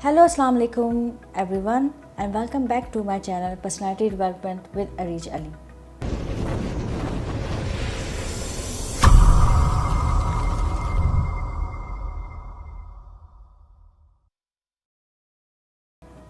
Hello, Assalamu alaikum everyone, and welcome back to my channel Personality Development with Areej Ali.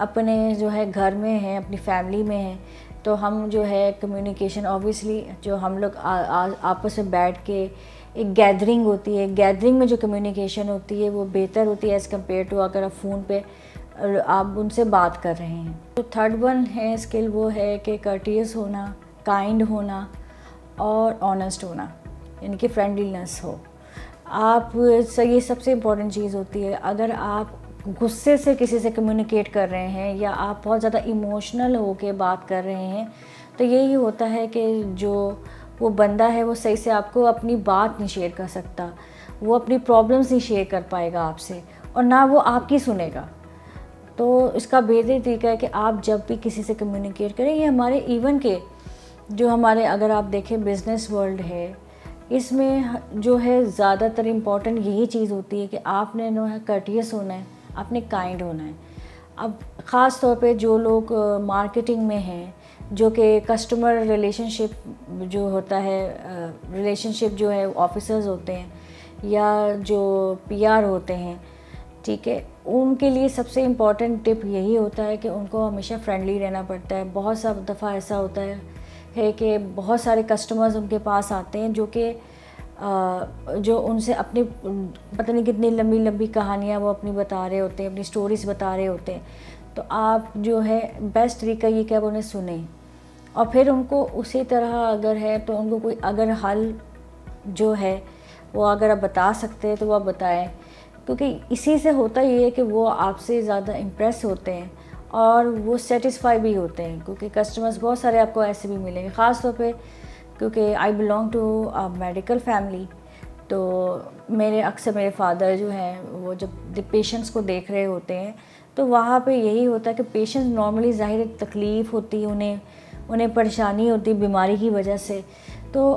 اپنے جو ہے گھر میں ہیں، اپنی فیملی میں ہیں، تو ہم جو ہے کمیونیکیشن اوبویسلی جو ہم لوگ آپس میں بیٹھ کے ایک گیدرنگ ہوتی ہے، گیدرنگ میں جو کمیونیکیشن ہوتی ہے وہ بہتر ہوتی ہے ایز کمپیئر ٹو اگر آپ فون پہ آپ ان سے بات کر رہے ہیں. تو تھرڈ ون ہے اسکل، وہ ہے کہ کرٹیس ہونا، کائنڈ ہونا اور آنیسٹ ہونا، یعنی کہ فرینڈلینس ہو. آپ یہ سب سے امپورٹنٹ چیز ہوتی ہے. اگر آپ غصے سے کسی سے کمیونیکیٹ کر رہے ہیں یا آپ بہت زیادہ ایموشنل ہو کے بات کر رہے ہیں تو یہی ہوتا ہے کہ جو وہ بندہ ہے وہ صحیح سے آپ کو اپنی بات نہیں شیئر کر سکتا، وہ اپنی پرابلمس نہیں شیئر کر پائے گا آپ سے، اور نہ وہ آپ کی سنے گا. تو اس کا بہترین طریقہ ہے کہ آپ جب بھی کسی سے کمیونیکیٹ کریں، یہ ہمارے ایون کے جو ہمارے اگر آپ دیکھیں بزنس ورلڈ ہے، اس میں جو ہے زیادہ تر امپورٹنٹ یہی چیز ہوتی ہے کہ آپ نے کرٹیس ہونا ہے، آپ نے کائنڈ ہونا ہے. اب خاص طور پہ جو لوگ مارکیٹنگ میں ہیں، جو کہ کسٹمر ریلیشن شپ جو ہوتا ہے، ریلیشن شپ جو ہے آفیسرز ہوتے ہیں یا جو پی آر ہوتے ہیں، ٹھیک ہے، ان کے لیے سب سے امپورٹنٹ ٹپ یہی ہوتا ہے کہ ان کو ہمیشہ فرینڈلی رہنا پڑتا ہے. بہت سا دفعہ ایسا ہوتا ہے کہ بہت سارے کسٹمرز ان کے پاس آتے ہیں جو ان سے اپنی پتہ نہیں کتنی لمبی لمبی کہانیاں وہ اپنی بتا رہے ہوتے ہیں، اپنی سٹوریز بتا رہے ہوتے ہیں. تو آپ جو ہے بیسٹ طریقہ یہ کہ آپ انہیں سنیں اور پھر ان کو اسی طرح اگر ہے تو ان کو کوئی اگر حل جو ہے وہ اگر آپ بتا سکتے ہیں تو وہ آپ بتائیں، کیونکہ اسی سے ہوتا یہ ہے کہ وہ آپ سے زیادہ امپریس ہوتے ہیں اور وہ سیٹسفائی بھی ہوتے ہیں. کیونکہ کسٹمرز بہت سارے آپ کو ایسے بھی ملیں گے، خاص طور پہ کیونکہ I belong to medical family. تو اکثر میرے فادر جو ہیں وہ جب پیشنٹس کو دیکھ رہے ہوتے ہیں تو وہاں پہ یہی ہوتا ہے کہ پیشنٹس نارملی ظاہر تکلیف ہوتی ہے، انہیں پریشانی ہوتی بیماری کی وجہ سے، تو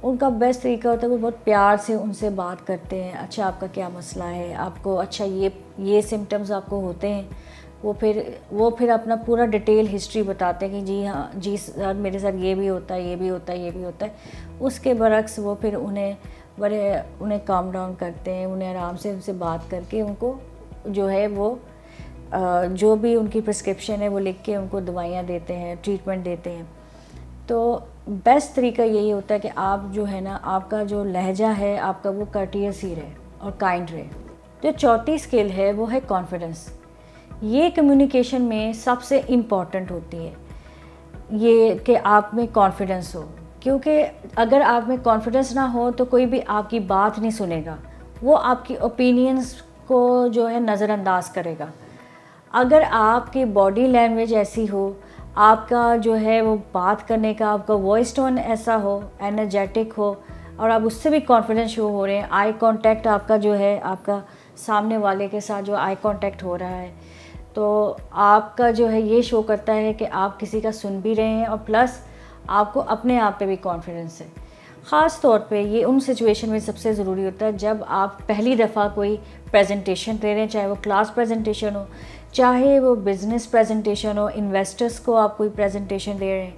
ان کا بیسٹ طریقہ ہوتا ہے وہ بہت پیار سے ان سے بات کرتے ہیں. اچھا آپ کا کیا مسئلہ ہے، آپ کو اچھا یہ سمٹمز آپ کو ہوتے ہیں، وہ پھر اپنا پورا ڈیٹیل ہسٹری بتاتے ہیں کہ جی ہاں جی سر میرے ساتھ یہ بھی ہوتا ہے، یہ بھی ہوتا ہے، یہ بھی ہوتا ہے. اس کے برعکس وہ پھر انہیں کام ڈاؤن کرتے ہیں، انہیں آرام سے ان سے بات کر کے ان کو جو ہے وہ جو بھی ان کی پرسکرپشن ہے وہ لکھ کے ان کو دوائیاں دیتے ہیں، ٹریٹمنٹ دیتے ہیں. تو بیسٹ طریقہ یہی ہوتا ہے کہ آپ جو ہے نا آپ کا جو لہجہ ہے آپ کا وہ کرٹیس ہی رہے اور کائنڈ رہے. جو چوتھی اسکل ہے وہ ہے کانفیڈنس. یہ کمیونیکیشن میں سب سے امپورٹنٹ ہوتی ہے، یہ کہ آپ میں کانفیڈنس ہو. کیونکہ اگر آپ میں کانفیڈنس نہ ہو تو کوئی بھی آپ کی بات نہیں سنے گا، وہ آپ کی اوپینینز کو جو ہے نظر انداز کرے گا. اگر آپ کی باڈی لینگویج ایسی ہو، آپ کا جو ہے وہ بات کرنے کا آپ کا وائس ٹون ایسا ہو، انرجیٹک ہو، اور آپ اس سے بھی کانفیڈنس شو ہو رہے ہیں، آئی کانٹیکٹ آپ کا جو ہے آپ کا سامنے والے کے ساتھ جو آئی کانٹیکٹ ہو رہا ہے تو آپ کا جو ہے یہ شو کرتا ہے کہ آپ کسی کا سن بھی رہے ہیں اور پلس آپ کو اپنے آپ پہ بھی کانفیڈنس ہے. خاص طور پہ یہ ان سچویشن میں سب سے ضروری ہوتا ہے جب آپ پہلی دفعہ کوئی پریزنٹیشن دے رہے ہیں، چاہے وہ کلاس پریزنٹیشن ہو، چاہے وہ بزنس پریزنٹیشن ہو، انویسٹرز کو آپ کوئی پریزنٹیشن دے رہے ہیں،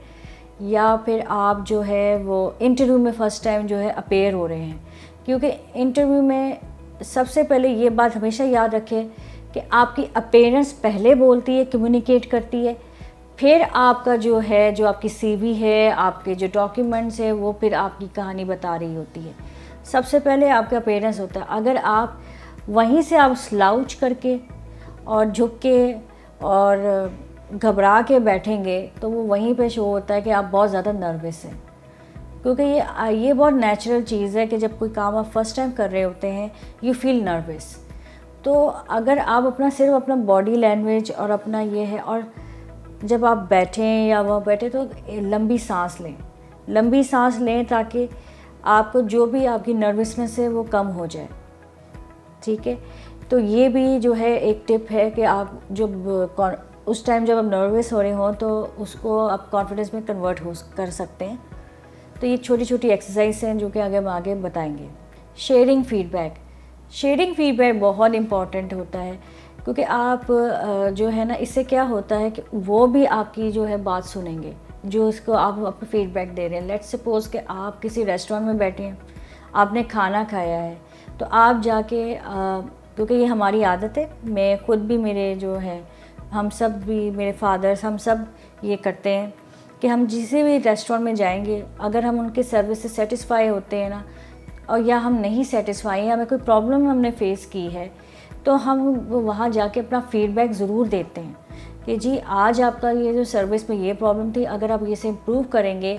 یا پھر آپ جو ہے وہ انٹرویو میں فرسٹ ٹائم جو ہے اپیئر ہو رہے ہیں. کیونکہ انٹرویو میں سب سے پہلے یہ بات ہمیشہ یاد رکھیں کہ آپ کی اپیرنس پہلے بولتی ہے، کمیونیکیٹ کرتی ہے، پھر آپ کا جو ہے جو آپ کی سی وی ہے، آپ کے جو ڈاکیومنٹس ہیں وہ پھر آپ کی کہانی بتا رہی ہوتی ہے. سب سے پہلے آپ کا اپیرنس ہوتا ہے. اگر آپ وہیں سے آپ سلاؤچ کر کے اور جھک کے اور گھبرا کے بیٹھیں گے تو وہ وہیں پہ شو ہوتا ہے کہ آپ بہت زیادہ نروس ہیں. کیونکہ یہ بہت نیچرل چیز ہے کہ جب کوئی کام آپ فرسٹ ٹائم کر رہے ہوتے ہیں یو فیل نروس. تو اگر آپ صرف اپنا باڈی لینگویج اور اپنا یہ ہے، اور جب آپ بیٹھیں یا وہ بیٹھیں تو لمبی سانس لیں تاکہ آپ کو جو بھی آپ کی نروسنس ہے وہ کم ہو جائے. ٹھیک ہے، تو یہ بھی جو ہے ایک ٹپ ہے کہ آپ جب اس ٹائم جب آپ نروس ہو رہے ہوں تو اس کو آپ کانفیڈنس میں کنورٹ کر سکتے ہیں. تو یہ چھوٹی چھوٹی ایکسرسائز ہیں جو کہ ہم آگے بتائیں گے. شیئرنگ فیڈ بیک بہت امپورٹنٹ ہوتا ہے، کیونکہ آپ جو ہے نا اس سے کیا ہوتا ہے کہ وہ بھی آپ کی جو ہے بات سنیں گے جو اس کو آپ فیڈ بیک دے رہے ہیں. لیٹس سپوز کہ آپ کسی ریسٹورینٹ میں بیٹھے ہیں، آپ نے کھانا کھایا ہے، تو آپ جا کے کیونکہ یہ ہماری عادت ہے، میں خود بھی میرے جو ہے ہم سب بھی، میرے فادرس، ہم سب یہ کرتے ہیں کہ ہم کسی بھی ریسٹورینٹ میں جائیں گے، اگر ہم ان کے سروس سے سیٹسفائی ہوتے ہیں نا، اور یا ہم نہیں سیٹسفائی ہیں، ہمیں کوئی پرابلم ہم نے فیس کی ہے، تو ہم وہاں جا کے اپنا فیڈ بیک ضرور دیتے ہیں کہ جی آج آپ کا یہ جو سروس میں یہ پرابلم تھی، اگر آپ یہ سے امپروو کریں گے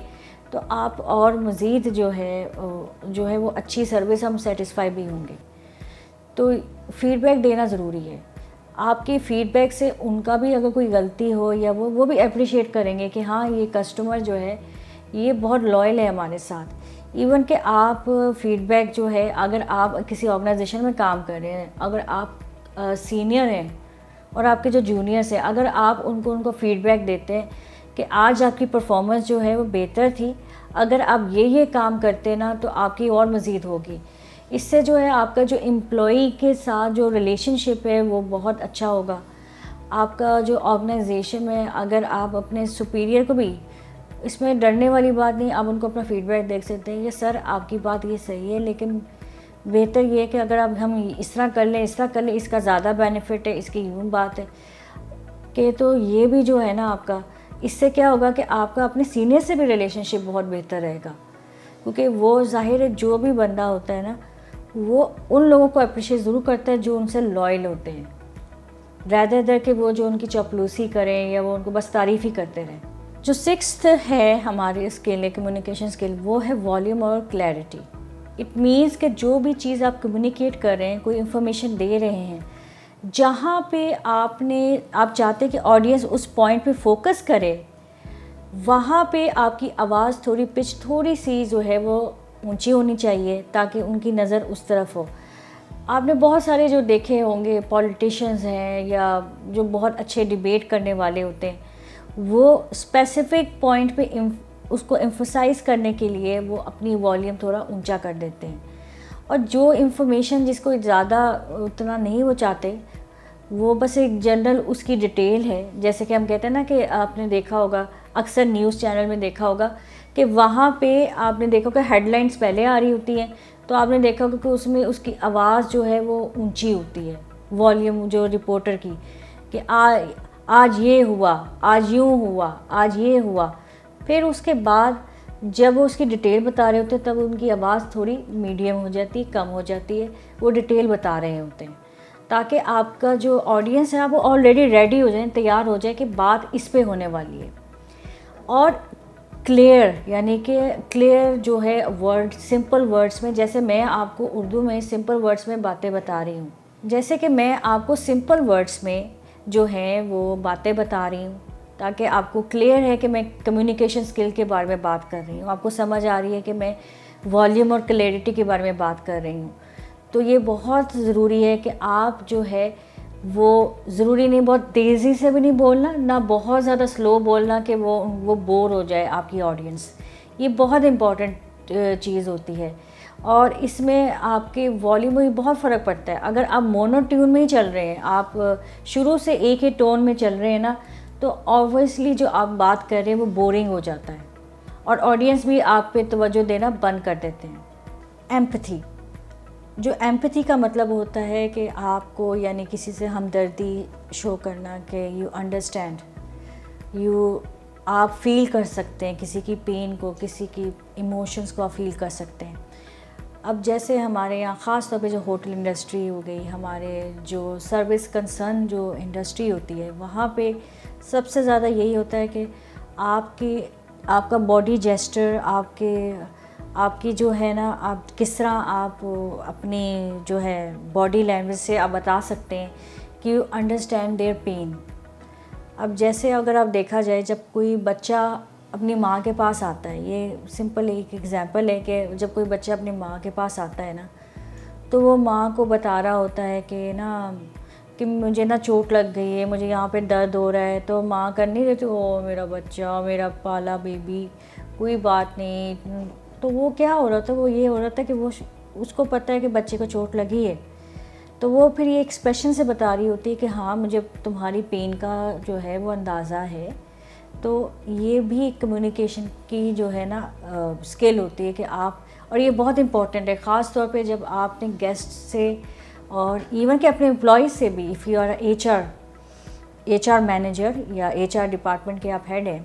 تو آپ اور مزید جو ہے وہ اچھی سروس، ہم سیٹسفائی بھی ہوں گے. تو فیڈ بیک دینا ضروری ہے. آپ کی فیڈ بیک سے ان کا بھی اگر کوئی غلطی ہو یا وہ بھی اپریشیٹ کریں گے کہ ہاں یہ کسٹمر جو ہے یہ بہت لائل ہے ہمارے ساتھ. ایون کہ آپ فیڈ بیک جو ہے، اگر آپ کسی آرگنائزیشن میں کام کر رہے ہیں، اگر آپ سینئر ہیں اور آپ کے جو جونیئرس ہیں، اگر آپ ان کو فیڈ بیک دیتے ہیں کہ آج آپ کی پرفارمنس جو ہے وہ بہتر تھی، اگر آپ یہ کام کرتے نا تو آپ کی اور مزید ہوگی. اس سے جو ہے آپ کا جو امپلائی کے ساتھ جو ریلیشن شپ ہے وہ بہت اچھا ہوگا. آپ کا جو آرگنائزیشن میں اگر آپ اپنے سپیریئر کو بھی، اس میں ڈرنے والی بات نہیں، آپ ان کو اپنا فیڈ بیک دیکھ سکتے ہیں. یہ سر آپ کی بات یہ صحیح ہے، لیکن بہتر یہ ہے کہ اگر اب ہم اس طرح کر لیں، اس کا زیادہ بینیفٹ ہے، اس کی یوں بات ہے کہ تو یہ بھی جو ہے نا آپ کا، اس سے کیا ہوگا کہ آپ کا اپنے سینئر سے بھی ریلیشن شپ بہت بہتر رہے گا. کیونکہ وہ ظاہر ہے جو بھی بندہ ہوتا ہے نا، وہ ان لوگوں کو اپریشیٹ ضرور کرتا ہے جو ان سے لائل ہوتے ہیں، رادر دین کہ وہ جو ان کی چاپلوسی کریں یا وہ ان کو بس تعریف ہی کرتے رہیں. جو سکستھ ہے ہماری اسکل ہے، کمیونیکیشن اسکل، وہ ہے والیوم اور کلیئرٹی. اٹ مینس کہ جو بھی چیز آپ کمیونیکیٹ کر رہے ہیں، کوئی انفارمیشن دے رہے ہیں، جہاں پہ آپ چاہتے ہیں کہ آڈینس اس پوائنٹ پہ فوکس کرے، وہاں پہ آپ کی آواز پچ تھوڑی سی جو ہے وہ اونچی ہونی چاہیے تاکہ ان کی نظر اس طرف ہو. آپ نے بہت سارے جو دیکھے ہوں گے پولیٹیشنز ہیں یا جو بہت اچھے ڈیبیٹ کرنے والے ہوتے ہیں، وہ اسپیسیفک پوائنٹ پہ اس کو ایمفسائز کرنے کے لیے وہ اپنی والیوم تھوڑا اونچا کر دیتے ہیں. اور جو انفارمیشن جس کو زیادہ اتنا نہیں وہ چاہتے، وہ بس ایک جنرل اس کی ڈیٹیل ہے. جیسے کہ ہم کہتے ہیں نا کہ آپ نے دیکھا ہوگا، اکثر نیوز چینل میں دیکھا ہوگا کہ وہاں پہ آپ نے دیکھا کہ ہیڈ لائنز پہلے آ رہی ہوتی ہیں، تو آپ نے دیکھا ہوگا کہ اس میں اس کی آواز جو ہے وہ اونچی ہوتی ہے، والیوم جو رپورٹر کی، کہ آج یہ ہوا، آج یوں ہوا، آج یہ ہوا. پھر اس کے بعد جب وہ اس کی ڈیٹیل بتا رہے ہوتے ہیں تب ان کی آواز تھوڑی میڈیم ہو جاتی ہے، کم ہو جاتی ہے، وہ ڈیٹیل بتا رہے ہوتے ہیں تاکہ آپ کا جو آڈینس ہے وہ آلریڈی ریڈی ہو جائیں، تیار ہو جائے کہ بات اس پہ ہونے والی ہے. اور کلیئر، یعنی کہ کلیئر جو ہے ورڈ، سمپل ورڈس میں، جیسے میں آپ کو اردو میں سمپل ورڈس میں باتیں بتا رہی ہوں، جیسے کہ میں آپ کو سمپل ورڈس میں جو ہیں وہ باتیں بتا رہی ہوں تاکہ آپ کو کلیئر ہے کہ میں کمیونیکیشن اسکل کے بارے میں بات کر رہی ہوں، آپ کو سمجھ آ رہی ہے کہ میں والیوم اور کلیئرٹی کے بارے میں بات کر رہی ہوں. تو یہ بہت ضروری ہے کہ آپ جو ہے وہ ضروری نہیں بہت تیزی سے بھی نہیں بولنا، نہ بہت زیادہ سلو بولنا کہ وہ بور ہو جائے آپ کی آڈینس. یہ بہت امپورٹنٹ چیز ہوتی ہے. اور اس میں آپ کے والیوم میں بہت فرق پڑتا ہے. اگر آپ مونو ٹیون میں ہی چل رہے ہیں، آپ شروع سے ایک ہی ٹون میں چل رہے ہیں نا، تو آبویسلی جو آپ بات کر رہے ہیں وہ بورنگ ہو جاتا ہے اور آڈینس بھی آپ پہ توجہ دینا بند کر دیتے ہیں. ایمپتھی، جو ایمپتھی کا مطلب ہوتا ہے کہ آپ کو یعنی کسی سے ہمدردی شو کرنا، کہ یو انڈرسٹینڈ، آپ فیل کر سکتے ہیں کسی کی پین کو، کسی کی ایموشنز کو آپ فیل کر سکتے ہیں. اب جیسے ہمارے یہاں خاص طور پہ جو ہوٹل انڈسٹری ہو گئی، ہمارے جو سروس کنسرن جو انڈسٹری ہوتی ہے، وہاں پہ سب سے زیادہ یہی ہوتا ہے کہ آپ کا باڈی جیسچر، آپ کی جو ہے نا، آپ کس طرح آپ اپنی جو ہے باڈی لینگویج سے آپ بتا سکتے ہیں کہ یو انڈرسٹینڈ دیئر پین. اب جیسے اگر آپ دیکھا جائے، جب کوئی بچہ اپنی ماں کے پاس آتا ہے، یہ سمپل ایک ایگزامپل ہے کہ جب کوئی بچہ اپنی ماں کے پاس آتا ہے نا، تو وہ ماں کو بتا رہا ہوتا ہے کہ مجھے نا چوٹ لگ گئی ہے، مجھے یہاں پہ درد ہو رہا ہے. تو ماں کر نہیں رہتی، او میرا بچہ، میرا پالا بیبی، کوئی بات نہیں. تو وہ کیا ہو رہا تھا، وہ یہ ہو رہا تھا کہ وہ اس کو پتہ ہے کہ بچے کو چوٹ لگی ہے، تو وہ پھر یہ ایکسپریشن سے بتا رہی ہوتی ہے کہ ہاں مجھے تمہاری پین کا جو ہے وہ اندازہ ہے. تو یہ بھی کمیونیکیشن کی جو ہے نا اسکل ہوتی ہے کہ آپ، اور یہ بہت امپورٹنٹ ہے خاص طور پہ جب آپ نے گیسٹ سے اور ایون کہ اپنے امپلائیز سے بھی، if you are H R, H R manager یا ایچ آر ڈپارٹمنٹ کے آپ ہیڈ ہیں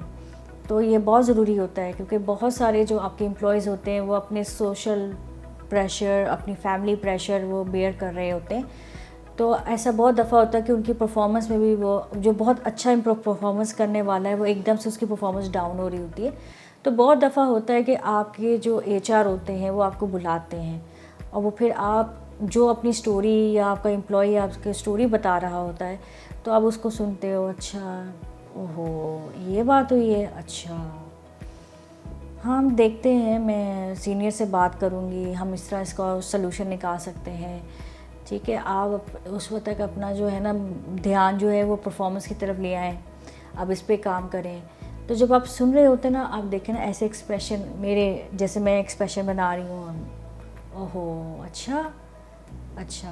تو یہ بہت ضروری ہوتا ہے، کیونکہ بہت سارے جو آپ کے امپلائیز ہوتے ہیں وہ اپنے سوشل پریشر، اپنی فیملی پریشر وہ بیئر کر رہے ہوتے ہیں. تو ایسا بہت دفعہ ہوتا ہے کہ ان کی پرفارمنس میں بھی وہ جو بہت اچھا پرفارمنس کرنے والا ہے وہ ایک دم سے اس کی پرفارمنس ڈاؤن ہو رہی ہوتی ہے. تو بہت دفعہ ہوتا ہے کہ آپ کے جو ایچ آر ہوتے ہیں وہ آپ کو بلاتے ہیں اور وہ پھر آپ جو اپنی سٹوری یا آپ کا امپلائی آپ کی سٹوری بتا رہا ہوتا ہے تو آپ اس کو سنتے ہو، اچھا اوہو یہ بات ہوئی ہے، اچھا ہاں ہم دیکھتے ہیں، میں سینئر سے بات کروں گی، ہم اس طرح اس کا سلوشن نکال سکتے ہیں. ٹھیک ہے، آپ اس وقت تک اپنا جو ہے نا دھیان جو ہے وہ پرفارمنس کی طرف لے آئیں، اب اس پہ کام کریں. تو جب آپ سن رہے ہوتے ہیں نا، آپ دیکھیں نا ایسے ایکسپریشن، میرے جیسے میں ایکسپریشن بنا رہی ہوں، اوہو اچھا اچھا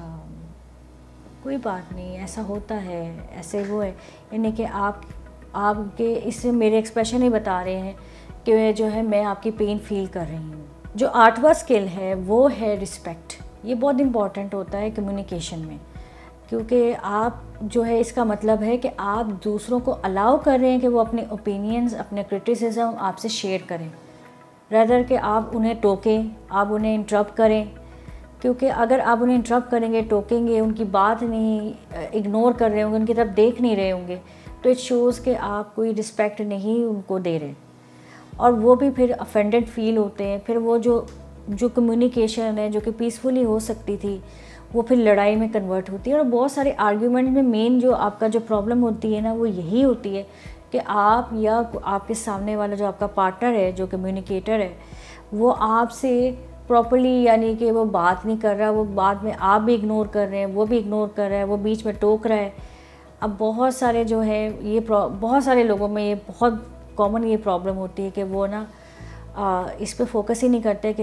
کوئی بات نہیں، ایسا ہوتا ہے، ایسے وہ ہے. یعنی کہ آپ کے اس سے میرے ایکسپریشن ہی بتا رہے ہیں کہ جو ہے میں آپ کی پین فیل کر رہی ہوں. جو آٹھواں اسکل ہے وہ ہے رسپیکٹ. یہ بہت امپورٹنٹ ہوتا ہے کمیونیکیشن میں، کیونکہ آپ جو ہے اس کا مطلب ہے کہ آپ دوسروں کو الاؤ کر رہے ہیں کہ وہ اپنے اوپینینز، اپنے کرٹیسزم آپ سے شیئر کریں، ریدر کہ آپ انہیں ٹوکیں، آپ انہیں انٹرپٹ کریں. کیونکہ اگر آپ انہیں انٹرپٹ کریں گے، ٹوکیں گے، ان کی بات نہیں اگنور کر رہے ہوں گے، ان کی طرف دیکھ نہیں رہے ہوں گے، تو اٹ شوز کہ آپ کوئی رسپیکٹ نہیں ان کو دے رہے، اور وہ بھی پھر افینڈڈ فیل ہوتے ہیں. پھر وہ جو کمیونیکیشن ہے جو کہ پیسفلی ہو سکتی تھی وہ پھر لڑائی میں کنورٹ ہوتی ہے. اور بہت سارے آرگیومنٹ میں مین جو آپ کا جو پرابلم ہوتی ہے نا وہ یہی ہوتی ہے کہ آپ یا آپ کے سامنے والا جو آپ کا پارٹنر ہے، جو کمیونیکیٹر ہے، وہ آپ سے پراپرلی یعنی کہ وہ بات نہیں کر رہا، وہ بعد میں آپ بھی اگنور کر رہے ہیں، وہ بھی اگنور کر رہا ہے، وہ بیچ میں ٹوک رہا ہے. اب بہت سارے جو ہے یہ بہت سارے لوگوں میں یہ بہت کامن یہ پرابلم ہوتی ہے کہ وہ نا اس پہ فوکس ہی نہیں کرتے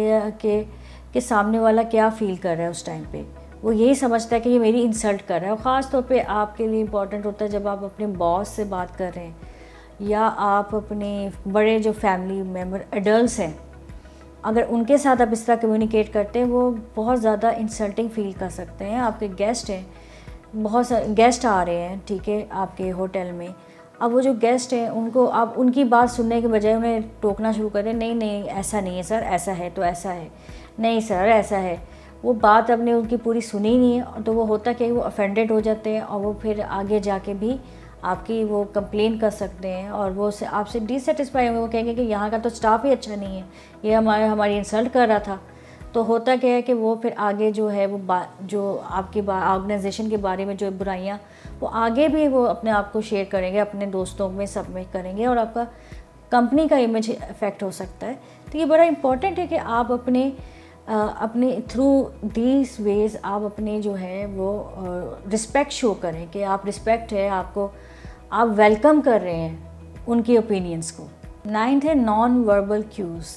کہ سامنے والا کیا فیل کر رہا ہے اس ٹائم پہ. وہ یہی سمجھتا ہے کہ یہ میری انسلٹ کر رہا ہے. اور خاص طور پہ آپ کے لیے امپورٹنٹ ہوتا ہے جب آپ اپنے باس سے بات کر رہے ہیں یا آپ اپنے بڑے جو فیملی ممبر ایڈلٹس ہیں، اگر ان کے ساتھ آپ اس طرح کمیونیکیٹ کرتے ہیں وہ بہت زیادہ انسلٹنگ فیل کر سکتے ہیں. آپ کے گیسٹ ہیں، بہت سارے گیسٹ آ رہے ہیں ٹھیک ہے آپ کے ہوٹل میں، اب وہ جو گیسٹ ہیں ان کو آپ ان کی بات سننے کے بجائے انہیں ٹوکنا شروع کر دیں، نہیں نہیں ایسا نہیں ہے سر، ایسا ہے تو ایسا ہے، نہیں سر ایسا ہے. وہ بات آپ نے ان کی پوری سنی نہیں ہے تو وہ ہوتا کہ وہ افینڈڈ ہو جاتے ہیں اور وہ پھر آگے جا کے بھی آپ کی وہ کمپلین کر سکتے ہیں اور وہ آپ سے ڈی سیٹسفائی ہوں گے. وہ کہیں گے کہ یہاں کا تو اسٹاف ہی اچھا نہیں ہے، یہ ہماری انسلٹ کر رہا تھا. تو ہوتا کیا ہے کہ وہ پھر آگے جو ہے وہ جو آپ کی آرگنائزیشن کے بارے میں جو برائیاں وہ آگے بھی وہ اپنے آپ کو شیئر کریں گے، اپنے دوستوں میں سب میں کریں گے اور آپ کا کمپنی کا امیج افیکٹ ہو سکتا ہے. تو یہ بڑا امپورٹنٹ ہے کہ آپ اپنے تھرو دیز ویز آپ اپنے جو ہے وہ رسپیکٹ شو کریں کہ آپ رسپیکٹ ہے، آپ ویلکم کر رہے ہیں ان کی اوپینینس کو. 9th ہے non verbal cues.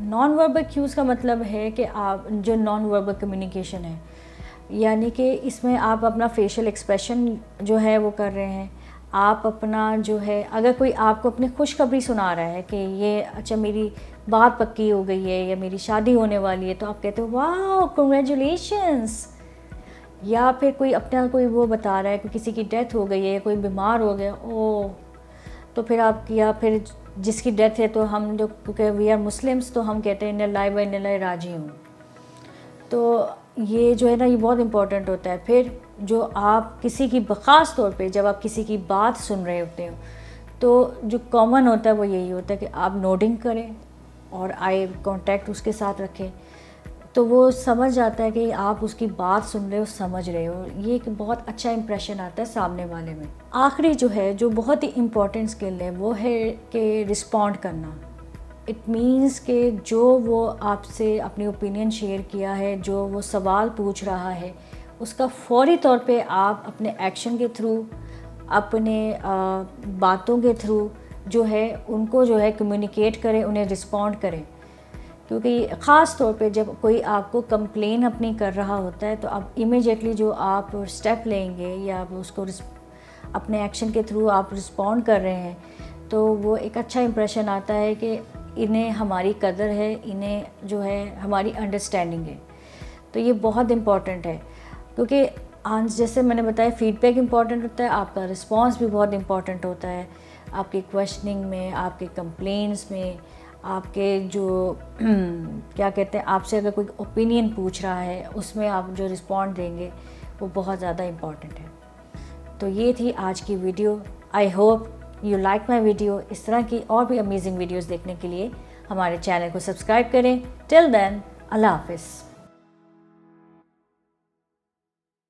Non verbal cues کا مطلب ہے کہ آپ جو نان وربل کمیونیکیشن ہے، یعنی کہ اس میں آپ اپنا فیشل ایکسپریشن جو ہے وہ کر رہے ہیں. آپ اپنا جو ہے اگر کوئی آپ کو اپنی خوشخبری سنا رہا ہے کہ یہ اچھا میری بات پکی ہو گئی ہے یا میری شادی ہونے والی ہے، تو آپ کہتے ہو واو کنگریچولیشنس. یا پھر کوئی اپنا کوئی وہ بتا رہا ہے کہ کسی کی ڈیتھ ہو گئی ہے، کوئی بیمار ہو گیا، او تو پھر آپ یا پھر جس کی ڈیتھ ہے تو ہم جو کیونکہ وی آر مسلمس تو ہم کہتے ہیں ان اللہ و ان الیہ راجعون. تو یہ جو ہے نا یہ بہت امپورٹنٹ ہوتا ہے. پھر جو آپ کسی کی خاص طور پہ جب آپ کسی کی بات سن رہے ہوتے ہو تو جو کامن ہوتا ہے وہ یہی ہوتا ہے کہ آپ نوڈنگ کریں اور آئی کانٹیکٹ اس کے ساتھ رکھیں، تو وہ سمجھ جاتا ہے کہ آپ اس کی بات سن رہے ہو، سمجھ رہے ہو. یہ ایک بہت اچھا امپریشن آتا ہے سامنے والے میں. آخری جو ہے جو بہت ہی امپورٹنٹ اسکل ہے وہ ہے کہ رسپونڈ کرنا. اٹ مینس کہ جو وہ آپ سے اپنی اوپینین شیئر کیا ہے، جو وہ سوال پوچھ رہا ہے، اس کا فوری طور پہ آپ اپنے ایکشن کے تھرو، اپنے باتوں کے تھرو جو ہے ان کو جو ہے کمیونیکیٹ کریں، انہیں رسپونڈ کریں. کیونکہ خاص طور پہ جب کوئی آپ کو کمپلین اپنی کر رہا ہوتا ہے تو آپ امیجیٹلی جو آپ اسٹیپ لیں گے یا آپ اس کو اپنے ایکشن کے تھرو آپ رسپونڈ کر رہے ہیں تو وہ ایک اچھا امپریشن آتا ہے کہ انہیں ہماری قدر ہے، انہیں جو ہے ہماری انڈرسٹینڈنگ ہے. تو یہ بہت امپورٹنٹ ہے کیونکہ جیسے میں نے بتایا فیڈ بیک امپورٹنٹ ہوتا ہے، آپ کا رسپانس بھی بہت امپورٹنٹ ہوتا ہے، آپ کے کویشچننگ میں، آپ کے کمپلینس میں، آپ کے جو کیا کہتے ہیں، آپ سے اگر کوئی اوپینین پوچھ رہا ہے اس میں آپ جو رسپونڈ دیں گے وہ بہت زیادہ امپورٹنٹ ہے. تو یہ تھی آج کی video. I hope you like my video. اس طرح کی اور بھی امیزنگ ویڈیوز دیکھنے کے لیے ہمارے چینل کو سبسکرائب کریں. ٹل دین اللہ حافظ.